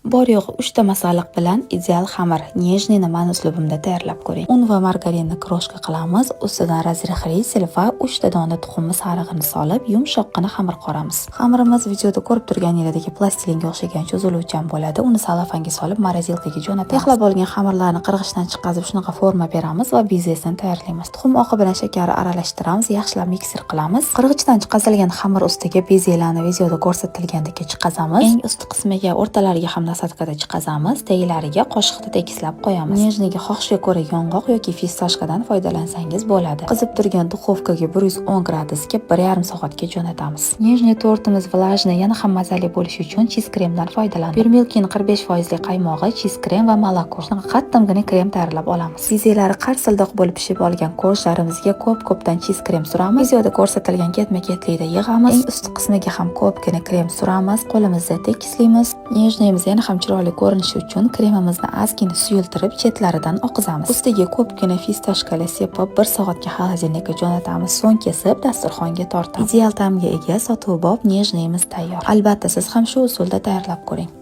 Bor yo'g'i 3 ta masalliq bilan ideal xamir nejnini men uslubimda tayyorlab ko'ring. Un va margarinni kroshka qilamiz, ustidan razrixrisel va 3 ta dona tuxum sarig'ini solib, yumshoqqina xamir qoramiz. Xamirimiz videoda ko'rib turganingizdek plastilinga o'xshagan cho'ziluvchan bo'ladi. Uni salofanga solib morosilkaga jo'natamiz. Yaxlab olgan xamirlarni qirg'ichdan chiqazib shunaqa forma beramiz va bezesini tayyorlaymiz. Tuxum oqi bilan shakarni aralashtiramiz, yaxshilab mikser qilamiz. Qirg'ichdan chiqazilgan xamir ustiga bezelarni videoda ko'rsatilgandek chiqazamiz. Eng ust qismiga, o'rtalariga ham nasatkada chiqazamiz, taglariga qoshiqda tekislab qo'yamiz. Nejniga xohishga ko'ra yong'oq yoki fistashkadan foydalansangiz bo'ladi. Qizib turgan duxovkaga 110 gradusga 1,5 soatga jo'natamiz. Nejni tortimiz vlajniy yana ham mazali bo'lishi uchun cheez kremdan foydalanamiz. Birmilkning 45% qaymog'i, cheez krem va moloko. Qattimgina krem tayyorlab olamiz. Bezelari qarsildoq bo'lib pishib olgan korjlarimizga ko'p-ko'pdan cheez krem suramiz. Videoda ko'rsatilgan ketma-ketlikda yig'amiz. Eng ust qismiga ham ko'pgina krem suramiz. Qo'limizda tekislaymiz. Nejnimiz yana ham chiroyli ko'rinishi uchun kremimizni ozgina suyultirib chetlaridan oqizamiz. Ustiga ko'pgina fistashkali sepib 1 soatga xolodilnikka jo'natamiz. So'ng kesib dasturxonga tortamiz. Ideal ta'mga ega sotubob nejnimiz tayyor. Albatta siz ham shu usulda tayyorlab ko'ring.